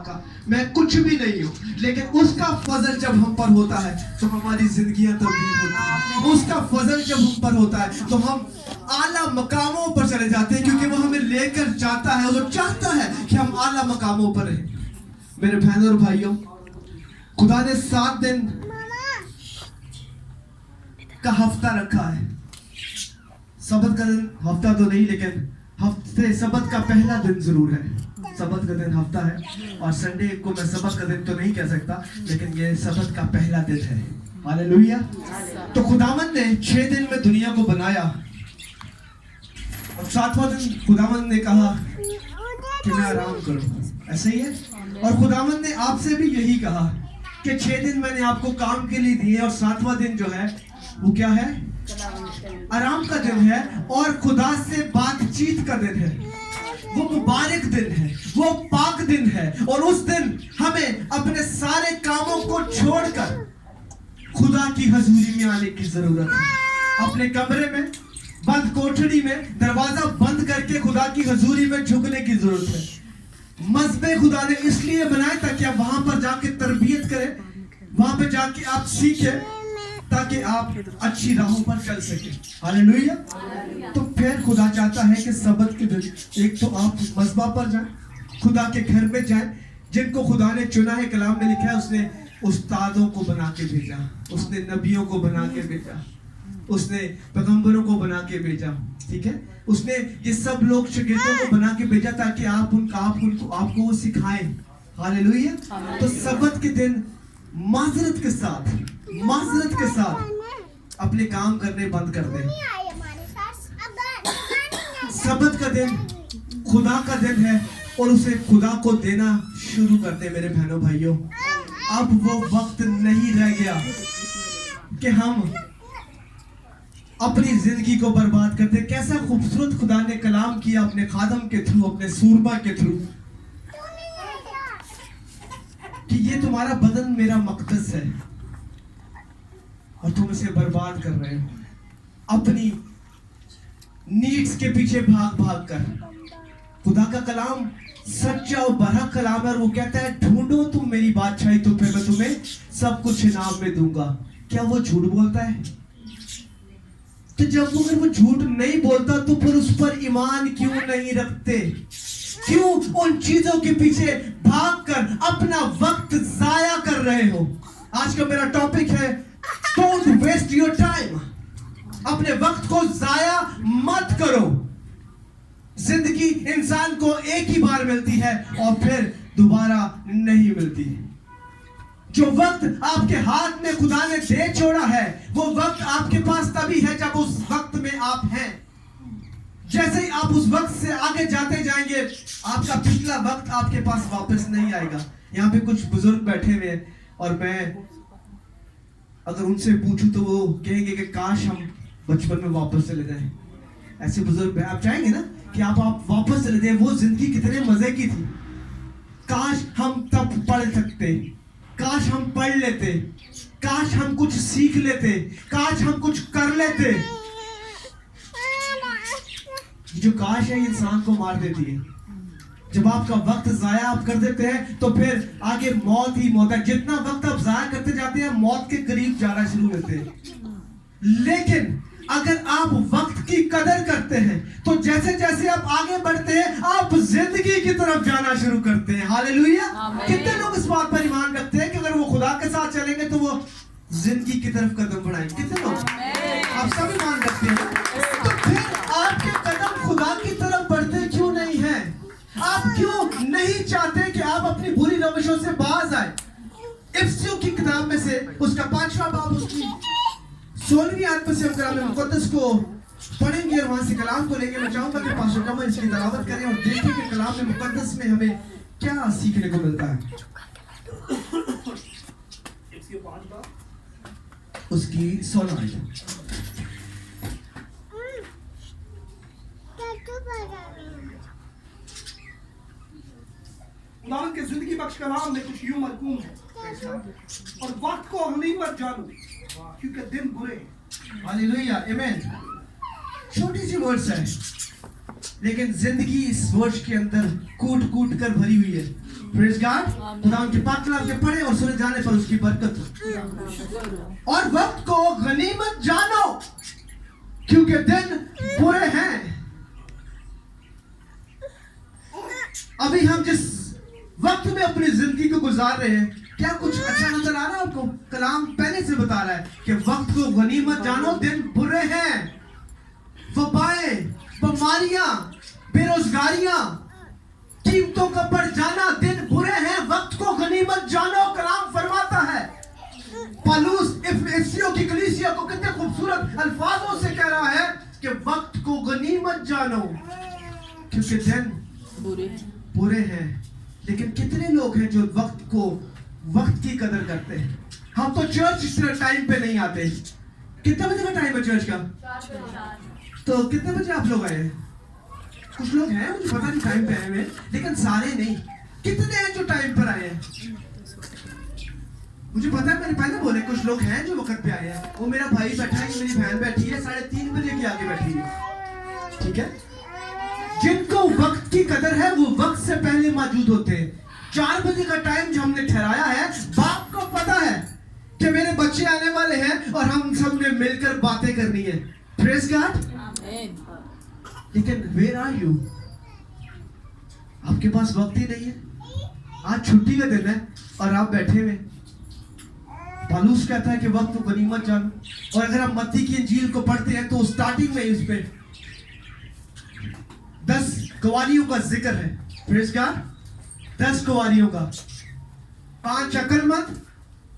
का, मैं कुछ भी नहीं हूँ, लेकिन उसका फजल जब हम पर होता है तो हमारी जिंदगियां तब्दील होती हैं। उसका फजल जब हम पर होता है तो हम आला मकामों पर चले जाते हैं, क्योंकि वो हमें लेकर जाता है, वो चाहता है कि हम आला मकामों पर रहें। मेरे बहनों और भाइयों, खुदा ने 7 दिन का हफ्ता रखा है। सबत का दिन हफ्ता तो नहीं, लेकिन हफ्ते सबत का पहला दिन जरूर है। सबत का दिन हफ्ता है और संडे को मैं सबत का दिन तो नहीं कह सकता, लेकिन ये सबत का पहला दिन है। हालेलुया। तो खुदावंद ने 6 दिन में दुनिया को बनाया और 7वां दिन खुदावंद ने कहा कि मैं आराम करूं। ऐसा ही है। और खुदावंद ने आपसे भी यही कहा कि 6 दिन मैंने आपको काम के लिए दिए और 7वां दिन जो है वो क्या है? आराम का दिन है और खुदा से बातचीत का दिन है। वो मुबारक दिन है, वो पाक दिन है। और उस दिन हमें अपने सारे कामों को छोड़कर खुदा की हजूरी में आने की जरूरत है। अपने कमरे में बंद कोठड़ी में दरवाजा बंद करके खुदा की हजूरी में झुकने की जरूरत है। मज़बे खुदा ने इसलिए बनाए ताकि आप वहां पर जाके तरबियत करें, वहां पर जाके आप सीखें, ताकि आप अच्छी राहों पर चल सके। हालेलुया। तो फिर खुदा चाहता है कि सबत के दिन एक तो आप मज़बा पर जाएं, खुदा के घर में जाएं, जिनको खुदा ने चुना है। कलाम में लिखा है उसने उस्तादों को बना के भेजा, उसने नबियों को बना के भेजा, उसने पैगंबरों को बना के भेजा। ठीक है, उसने ये सब लोग शागिर्दों को बना के भेजा ताकि आपको वो सिखाएं। हालेलुया। तो सबत के दिन माजरत के साथ अपने काम करने बंद कर दें। सबत का दिन खुदा का दिन है और उसे खुदा को देना शुरू कर दे। मेरे बहनों भाइयों, अब वो वक्त नहीं रह गया कि हम अपनी जिंदगी को बर्बाद करते। कैसा खूबसूरत खुदा ने कलाम किया अपने खादम के थ्रू, अपने सूरमा के थ्रू, कि ये तुम्हारा बदन मेरा मकदस है और तुम इसे बर्बाद कर रहे हो अपनी नीड्स के पीछे भाग कर। खुदा का कलाम सच्चा और बड़ा कलाम है और वो कहता है ढूंढो तुम मेरी बादशाही तो फिर मैं तुम्हें सब कुछ इनाम में दूंगा। क्या वो झूठ बोलता है? तो जब अगर वो झूठ नहीं बोलता तो फिर उस पर ईमान क्यों नहीं रखते? क्यों उन चीजों के पीछे भागकर अपना वक्त जाया कर रहे हो? आज का मेरा टॉपिक है डोंट वेस्ट योर टाइम। अपने वक्त को जाया मत करो। जिंदगी इंसान को एक ही बार मिलती है और फिर दोबारा नहीं मिलती। जो वक्त आपके हाथ में खुदा ने दे छोड़ा है वो वक्त आपके पास तभी है जब उस वक्त में आप हैं। जैसे ही आप उस वक्त से आगे जाते जाएंगे आपका पिछला वक्त आपके पास वापस नहीं आएगा। यहाँ पे कुछ बुजुर्ग बैठे हुए हैं और मैं अगर उनसे पूछूं तो वो कहेंगे कि काश हम बचपन में वापस चले जाएं। ऐसे बुजुर्ग आप चाहेंगे ना कि आप वापस चले जाएं? वो जिंदगी कितने मजे की थी। काश हम तब पढ़ सकते, काश हम पढ़ लेते, काश हम कुछ सीख लेते, काश हम कुछ कर लेते। जो काश है इंसान को मार देती है। जब आपका वक्त जाया आप कर देते हैं तो फिर आगे मौत ही मौत है। जितना वक्त आप जाया करते जाते हैं मौत के करीब जाना शुरू होते हैं। लेकिन अगर आप वक्त की कदर करते हैं तो जैसे जैसे आप आगे बढ़ते हैं आप जिंदगी की तरफ जाना शुरू करते हैं। हालेलुया। कितने लोग इस बात पर ईमान रखते हैं कि अगर वो खुदा के साथ चलेंगे तो वो जिंदगी की तरफ कदम बढ़ाएंगे? कितने लोग? आप सब ईमान रखते हैं। तो फिर आपके कदम खुदा की तरफ बढ़ते क्यों नहीं है? आप क्यों नहीं चाहते कि आप अपनी बुरी रविशों से बाज आए? इफ्सियों की किताब में से उसका 5वां बाब उसकी 16वीं आयत में से हम कलाम मुकद्दस को पढ़ेंगे और वहां से कलाम को लेंगे। मैं चाहूंगा कि पास्टर कमल इसकी तलावत करें और देखें कि कलाम में मुकद्दस में हमें क्या सीखने को मिलता है। उसकी 16 आयत। खुदावंद के जिंदगी बख्श कलाम में कुछ यूं मरकूम है और वक्त को अगली मत जानो क्योंकि दिन बुरे हैं। हालेलुया, आमीन। छोटी सी वर्ड्स है लेकिन जिंदगी इस वर्ड्स के अंदर कूट कूट कर भरी हुई है। Praise God. खुदा उनके पाक कलाम के पढ़े और सुने जाने पर उसकी बरकत हो। और वक्त को गनीमत जानो क्योंकि दिन बुरे हैं। अभी हम जिस वक्त में अपनी जिंदगी को गुजार रहे हैं, क्या कुछ अच्छा नजर आ रहा है आपको? कलाम पहले से बता रहा है कि वक्त को गनीमत जानो, दिन बुरे हैं। वबाएं, बीमारियां, बेरोजगारियां, कीमतों का बढ़ जाना, दिन बुरे हैं। वक्त को गनीमत जानो कलाम फरमाता है। पौलुस इफिसियों की कलीसिया को कितने खूबसूरत अल्फाजों से कह रहा है कि वक्त को गनीमत जानो क्योंकि दिन बुरे हैं। लेकिन कितने लोग हैं जो वक्त की कदर करते हैं? हम तो चर्च इस तरह टाइम पे नहीं आते। कितने बजे का टाइम है चर्च का? तो कितने बजे आप लोग आए? कुछ लोग हैं, मुझे पता नहीं टाइम पे आए हुए, लेकिन सारे नहीं। कितने हैं जो टाइम पर आए हैं? मुझे पता है, मैंने पहले बोले कुछ लोग हैं जो वक्त पे आए हैं। वो मेरा भाई बैठा है, मेरी बहन बैठी है, 3:30 बजे के आगे बैठी है। ठीक है, जिनको वक्त की कदर है वो वक्त से पहले मौजूद होते हैं। 4 बजे का टाइम जो हमने ठहराया है, बाप को पता है कि मेरे बच्चे आने वाले हैं और हम सब ने मिलकर बातें करनी है। Praise God. लेकिन वेयर आर यू? आपके पास वक्त ही नहीं है। आज छुट्टी का दिन है और आप बैठे हुए। पौलुस कहता है कि वक्त को गनीमत जानो। और अगर हम मत्ती की इंजील को पढ़ते हैं तो स्टार्टिंग में इस पे 10 गवारियों का जिक्र है। Praise God. 10 गवारियों का, 5 अक्लमंद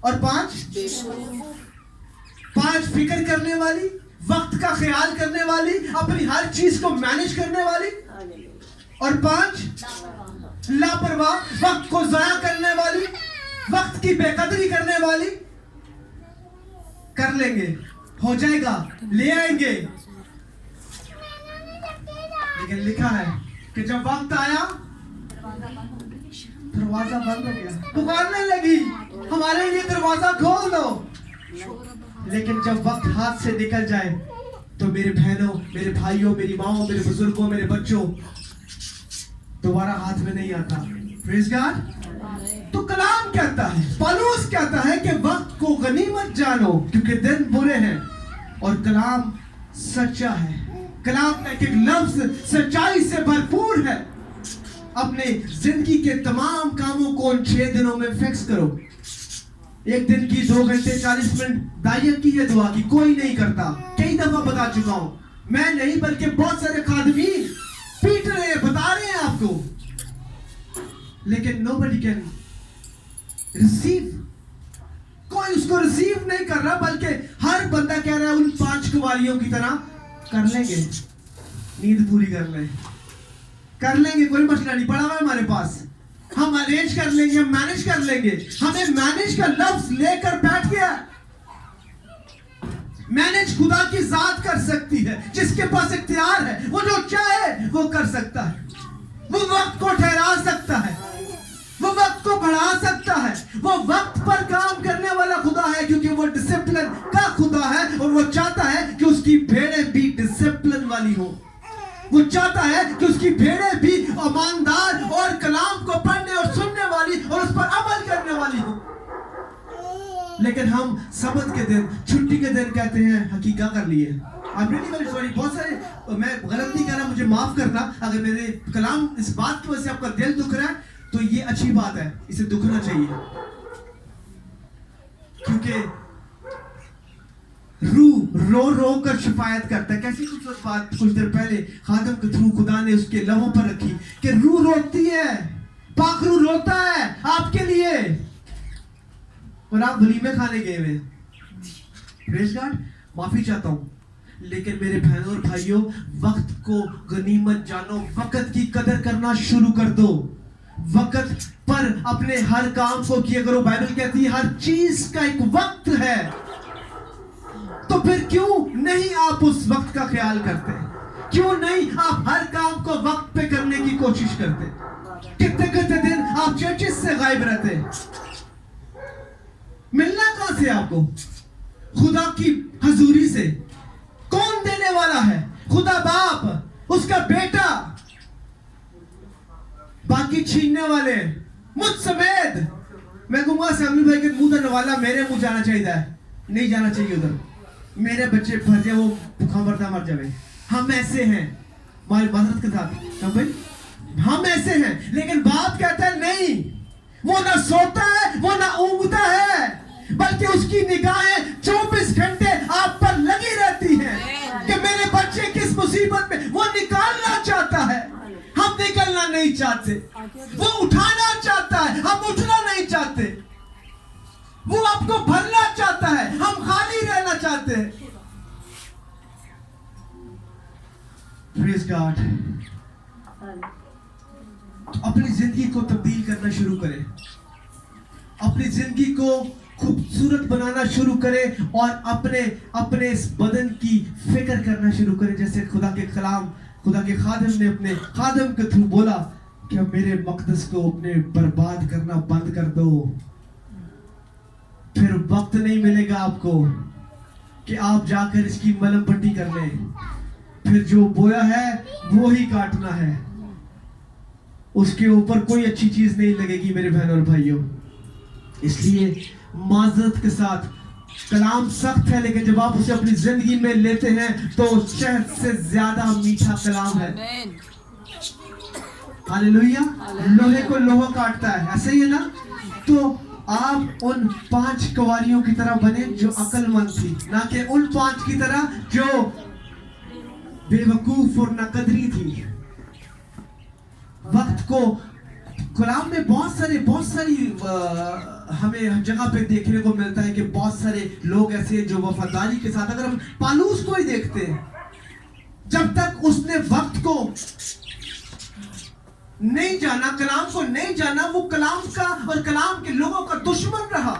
और 5 फिक्र करने वाली, वक्त का ख्याल करने वाली, अपनी हर चीज को मैनेज करने वाली, और 5 लापरवाह, वक्त को जाया करने वाली, वक्त की बेकदरी करने वाली। कर लेंगे, हो जाएगा, ले आएंगे। लेकिन लिखा है कि जब वक्त आया दरवाजा बंद हो गया। पुकारने लगी, हमारे लिए दरवाजा खोल दो। लेकिन जब वक्त हाथ से निकल जाए तो मेरे बहनों, मेरे भाइयों, मेरी माओ, मेरे बुजुर्गों, मेरे बच्चों, दोबारा हाथ में नहीं आता। Praise God. तो कलाम कहता है, पौलुस कहता है कि वक्त को गनीमत जानो क्योंकि दिन बुरे हैं। और कलाम सच्चा है। कलाम का एक लफ्ज सच्चाई से भरपूर है। अपने जिंदगी के तमाम कामों को उन 6 दिनों में फिक्स करो। एक दिन की 2 घंटे 40 मिनट दायियत की है दुआ की, कोई नहीं करता। कई दफा बता चुका हूं, मैं नहीं बल्कि बहुत सारे खादमीन पीट रहे हैं, बता रहे हैं आपको। लेकिन nobody can receive, कोई उसको रिसीव नहीं कर रहा, बल्कि हर बंदा कह रहा है उन 5 कुवारियों की तरह कर लेंगे, नींद पूरी कर लेंगे, कोई मसला नहीं, पड़ा हुआ है हमारे पास, हम अरेंज कर लेंगे, हम मैनेज कर लेंगे। हमें मैनेज का लफ्ज लेकर बैठ गया। मैनेज खुदा की जात कर सकती है, जिसके पास इख्तियार है, वो जो चाहे वो कर सकता है। वो वक्त को ठहरा सकता है, वो वक्त को बढ़ा सकता है। वो वक्त पर काम करने वाला खुदा है क्योंकि वो डिसिप्लिन का खुदा है। और वो चाहता है कि उसकी भेड़ें भी डिसिप्लिन वाली हो। वो चाहता है कि उसकी भेड़ें भी ईमानदार और कलाम को पढ़ने और सुनने वाली और उस पर अमल करने वाली हो। लेकिन हम सबत के दिन, छुट्टी के दिन कहते हैं हकीका कर लिए। I'm really very sorry, बहुत सारे, मैं गलत नहीं कह रहा, मुझे माफ करना अगर मेरे कलाम इस बात की वजह से आपका दिल दुख रहा है, तो ये अच्छी बात है, इसे दुखना चाहिए। क्योंकि रूह रो रो कर शिफायत करता है। कैसी खूबसूरत बात कुछ देर पहले खादम के थ्रू खुदा ने उसके लबों पर रखी कि रूह रोती है, पाखरू रोता है आपके लिए, और आप वलीमे खाने गए हुए। Praise God. माफी चाहता हूं, लेकिन मेरे बहनों और भाइयों, वक्त को गनीमत जानो, वक्त की कदर करना शुरू कर दो। वक्त पर अपने हर काम को किया करो। बाइबल कहती है हर चीज का एक वक्त है। तो फिर क्यों नहीं आप उस वक्त का ख्याल करते? क्यों नहीं आप हर काम को वक्त पे करने की कोशिश करते? कितने कितने दिन आप चर्चिस से गायब रहते? मिलना कहां से आपको? खुदा की हजूरी से। कौन देने वाला है? खुदा बाप, उसका बेटा। बाकी छीनने वाले मुझ समेत। मैं कहूंगा सैमुअल भाई के मुंह धोने वाला मेरे मुंह जाना चाहिए, नहीं जाना चाहिए उधर, मेरे बच्चे भर जाए, वो भूखा मरता मर जाए। हम ऐसे हैं हमारी मदद के साथ, हम भाई हम ऐसे हैं, लेकिन बाप कहता है नहीं, वो ना सोता है, वो ना ऊँगता है, बल्कि उसकी निगाहें 24 घंटे आप पर लगी रहती हैं कि मेरे बच्चे किस मुसीबत में, वो निकालना चाहता है, हम निकलना नहीं चाहते, वो उठाना चाहता है, हम उठना नहीं चाहते, वो आपको भरना चाहता है, हम खाली रहना चाहते हैं। Praise God. अपनी जिंदगी को तब्दील करना शुरू करें, अपनी जिंदगी को खूबसूरत बनाना शुरू करें और अपने अपने इस बदन की फिक्र करना शुरू करें, जैसे खुदा के कलाम, खुदा के खादिम ने अपने खादिम के थ्रू बोला कि अब मेरे मकदस को अपने बर्बाद करना बंद कर दो, फिर वक्त नहीं मिलेगा आपको कि आप जाकर इसकी मलम पट्टी कर लें, फिर जो बोया है वो ही काटना है, उसके ऊपर कोई अच्छी चीज नहीं लगेगी मेरे बहनों और भाइयों। इसलिए माजरत के साथ, कलाम सख्त है, लेकिन जब आप उसे अपनी जिंदगी में लेते हैं तो शहद से ज्यादा मीठा कलाम है। हालेलुया। लोहे को लोहा काटता है, ऐसे ही है ना। तो आप उन 5 कुंवारियों की तरह बने जो अक्लमंद थी, ना कि उन 5 की तरह जो बेवकूफ और नाकदरी थी। वक्त को कलाम में बहुत सारी हमें जगह पे देखने को मिलता है कि बहुत सारे लोग ऐसे हैं जो वफादारी के साथ, अगर हम पालूस को ही देखते हैं, जब तक उसने वक्त को नहीं जाना, कलाम को नहीं जाना, वो कलाम का और कलाम के लोगों का दुश्मन रहा।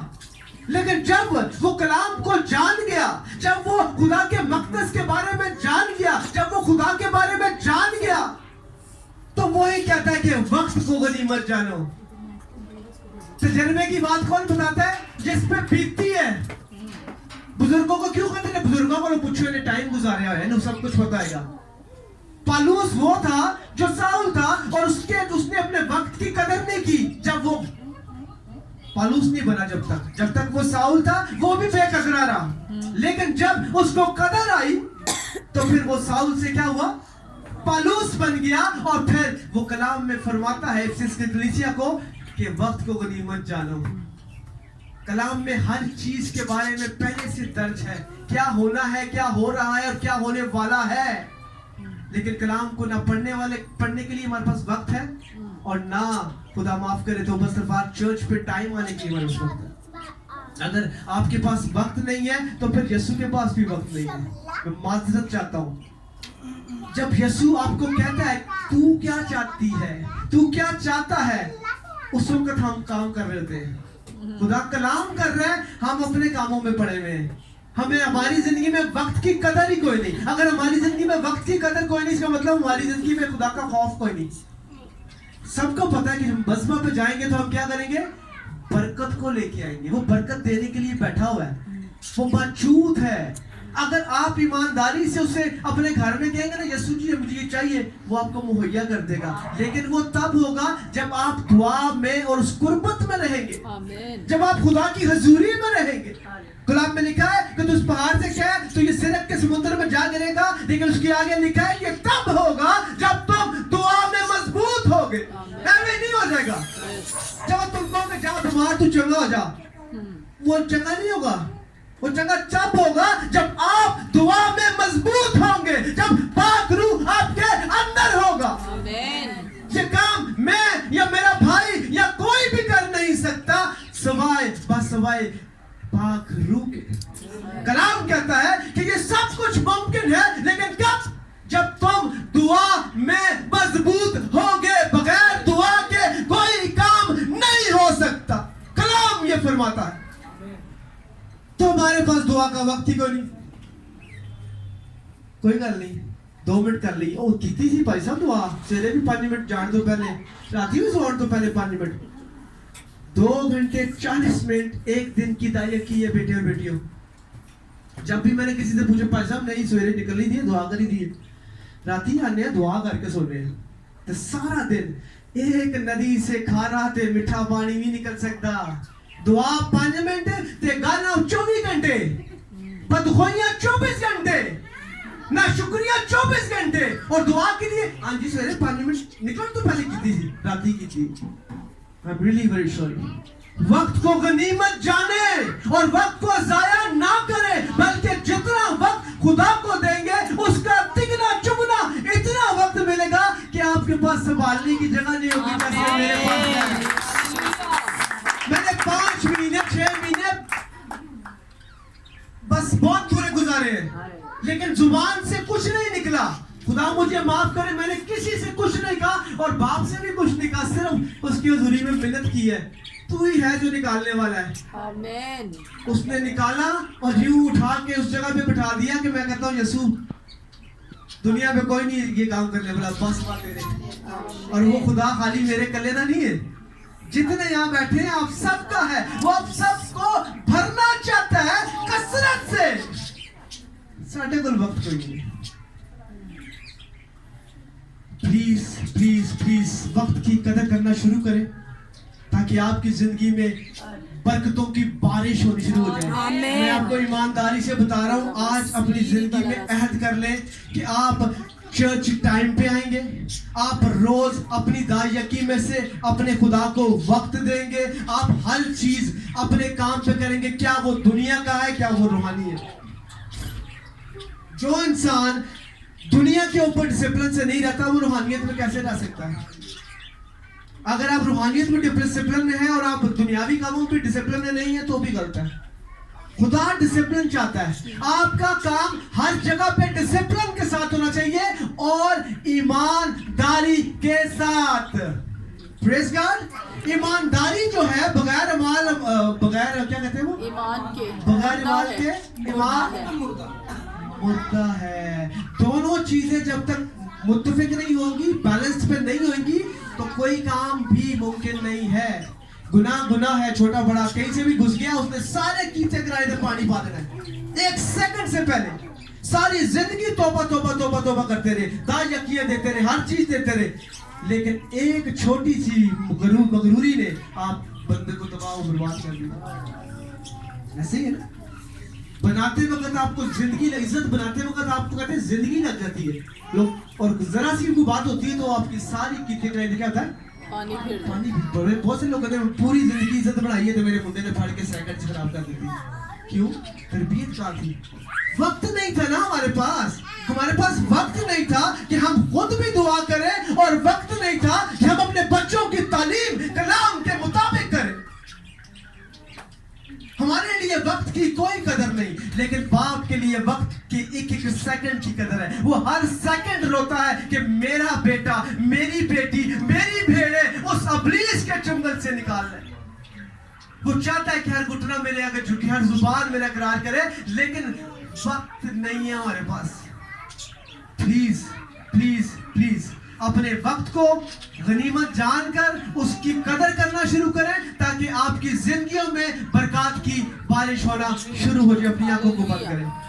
लेकिन जब वो कलाम को जान गया, जब वो खुदा के मकदस के बारे में जान गया, जब वो खुदा के बारे में जान गया, तो वो ही कहता है कि वक्त को गनीमत जानो। तजर्बे की बात कौन बताता है? जिस पे बीतती है। बुजुर्गों को क्यों कहते हैं? बुजुर्गों को पूछो, ने टाइम गुजारा है ना, सब कुछ बताएगा। पालूस वो था जो साउल था और उसने अपने वक्त की कदर नहीं की। जब वो पालूस नहीं बना, जब तक वो साउल था वो भी बेकदरा रहा, लेकिन जब उसको कदर आई तो फिर वो साउल से क्या हुआ? पालूस बन गया। और फिर वो कलाम में फरमाता है इफिसुस की कलीसिया को कि वक्त को गनीमत जानो। कलाम में हर चीज के बारे में पहले से दर्ज है, क्या होना है, क्या हो रहा है और क्या होने वाला है। लेकिन कलाम को ना पढ़ने के लिए हमारे पास वक्त है, और ना खुदा माफ करे तो बस सिर्फ चर्च पे टाइम आने के लिए हमारे पास वक्त है। अगर आपके पास वक्त नहीं है तो फिर यीशु के पास भी वक्त नहीं है। मैं माजरत चाहता हूँ, जब यीशु आपको कहता है तू क्या चाहती है, तू क्या चाहता है, उस वक्त हम काम कर रहे होते हैं। खुदा कलाम कर रहे हैं, हम अपने कामों में पड़े हुए हैं। हमें हमारी जिंदगी में वक्त की कदर ही कोई नहीं। अगर हमारी जिंदगी में वक्त की कदर कोई नहीं, इसका मतलब हमारी जिंदगी में खुदा का खौफ कोई नहीं। सबको पता है कि हम बसमा पे जाएंगे तो हम क्या करेंगे? बरकत को लेके आएंगे। वो बरकत देने के लिए बैठा हुआ है, वो मौजूद है। अगर आप ईमानदारी से उसे अपने घर में कहेंगे ना, यीशु जी मुझे ये चाहिए, वो आपको मुहैया कर देगा। लेकिन वो तब होगा जब आप दुआ में और उस कुर्बत में रहेंगे, जब आप खुदा की हजूरी में रहेंगे। गुलाम में लिखा है कि तू उस पहाड़ से क्या है तो ये सिरक के समुद्र में जा गिरेगा, लेकिन उसके आगे लिखा है ये तब होगा जब तुम दुआ में मजबूत होगे। ऐसे नहीं हो जाएगा। जब तुम कहोगे जा बीमार तू चंगा हो जा, वो चंगा नहीं होगा। वो चंगा तब होगा जब आप दुआ में मजबूत होंगे, जब पाक रूह आपके अंदर होगा। ये काम मैं या मेरा भाई या कोई भी कर नहीं सकता सिवाय पाक रूह के। कलाम कहता है कि ये सब कुछ मुमकिन है, लेकिन कब? जब तुम दुआ में मजबूत होगे। बगैर दुआ के कोई काम नहीं हो सकता, कलाम ये फरमाता है। तो हमारे पास दुआ का वक्त ही कोई नहीं। कोई गल नहीं, 2 मिनट कर ली, ओ कीती सी भाई साहब दुआ, सवेरे भी 5 मिनट जान तो पहले, राती भी सोने तो पहले 5 मिनट, 2 घंटे 40 मिनट एक दिन की दायरा की है बेटे और बेटियों। जब भी मैंने किसी से पूछा भाई साहब नहीं सवेरे निकल ही दिए, दुआ कर ही दिए, राती आने दुआ करके सोने, तो सारा दिन एक नदी से खारा ते मिठा पानी नहीं निकल सकता। दुआ 5 मिनट ते गाना 24 घंटे, बदखोइयां 24 घंटे, ना शुक्रिया 24 घंटे। और दुआ के लिए हाँ जी सवेरे 5 मिनट निकल तो पहले की थी, रात की थी। I'm really very sorry। वक्त को गनीमत जाने और वक्त को जाया ना करे, बल्कि जितना वक्त खुदा को देंगे उसका तिगना चुगना इतना वक्त मिलेगा कि आपके पास संभालने की जगह नहीं होगी जैसे मेरे पास है। मैंने 5 महीने 6 महीने बस बहुत बुरे गुजारे हैं, लेकिन जुबान से कुछ नहीं निकला। खुदा मुझे माफ करे, मैंने किसी से कुछ नहीं कहा और बाप से भी कुछ नहीं कहा, सिर्फ उसकी हुजूरी में मिन्नत की है। तू ही है जो निकालने वाला है। आमीन। उसने निकाला और यूं उठा के उस जगह पे बिठा दिया कि मैं कहता हूँ यसू दुनिया में कोई नहीं ये काम करने वाला, बस बात तेरे। और वो खुदा खाली मेरे कलेना नहीं है, जितने यहाँ बैठे हैं आप सबका है। वो आप सबको भरना चाहता है कसरत से। साढ़े को वक्त कोई नहीं। प्लीज प्लीज प्लीज वक्त की कदर करना शुरू करें ताकि आपकी जिंदगी में बरकतों की बारिश होनी शुरू हो जाए। आमीन। मैं आपको ईमानदारी से बता रहा हूँ, आज अपनी जिंदगी में अहद कर लें कि आप चर्च टाइम पे आएंगे, आप रोज अपनी दायकी में से अपने खुदा को वक्त देंगे, आप हर चीज अपने काम पे करेंगे, क्या वो दुनिया का है क्या वो रूहानी है। जो इंसान दुनिया के ऊपर डिसिप्लिन से नहीं रहता वो रूहानियत में कैसे रह सकता है। अगर आप रूहानियत में डिसिप्लिन में हैं और आप दुनियावी कामों पे डिसिप्लिन में नहीं है तो भी गलत है। खुदा डिसिप्लिन चाहता है, आपका काम हर जगह पे डिसिप्लिन के साथ होना चाहिए और ईमानदारी के साथ। Praise God. ईमानदारी जो है बगैर अमाल, बगैर क्या कहते हैं वो, ईमान के बगैर ईमान के ईमान मुर्दा है। दोनों चीजें जब तक मुत्तफिक नहीं होगी, बैलेंस पे नहीं होगी तो कोई काम भी मुमकिन नहीं है। गुनाह गुनाह है, छोटा बड़ा कहीं से भी घुस गया उसने सारे कीचड़ कराए थे, पानी पा देना है 1 सेकंड से पहले। सारी जिंदगी तौबा तौबा तौबा तौबा करते रहे, दायकियां देते रहे, हर चीज देते रहे, लेकिन एक छोटी सी मगरूरी ने आप बंदे को तबाह और बर्बाद कर दिया। ऐसे ही है ना, बनाते वक्त आपको जिंदगी, इज्जत बनाते वक्त आपको कहते हैं जिंदगी लग जाती है लोग, और जरा सी कोई बात होती है तो आपकी सारी कीते कराई क्या होता है, पानी फिर पानी। बहुत से लोग कहते हैं पूरी जिंदगी इज्जत बनाई है तो मेरे मुंडे ने फाड़ के सेकंड से खराब कर दी थी। क्यों? तरबियत क्या थी, वक्त नहीं था ना हमारे पास। हमारे पास वक्त नहीं था कि हम खुद भी दुआ करें और वक्त नहीं था कि हम अपने बच्चों की तालीम कलाम के मुताबिक करें। हमारे लिए वक्त की कोई कदर नहीं, लेकिन बाप के लिए वक्त की एक एक सेकंड की कदर है। वो हर सेकंड रोता है कि मेरा बेटा, मेरी बेटी, मेरी भेड़े उस अबलीस के चुंगल से निकाल ले। वो चाहता है कि हर घुटना मेरे आगे झुके, हर जुबान मेरा इकरार करे, लेकिन वक्त नहीं है हमारे पास। प्लीज प्लीज प्लीज अपने वक्त को गनीमत जानकर उसकी कदर करना शुरू करें ताकि आपकी जिंदगियों में बरकत की बारिश होना शुरू हो जाए। अपनी आंखों को बंद करें।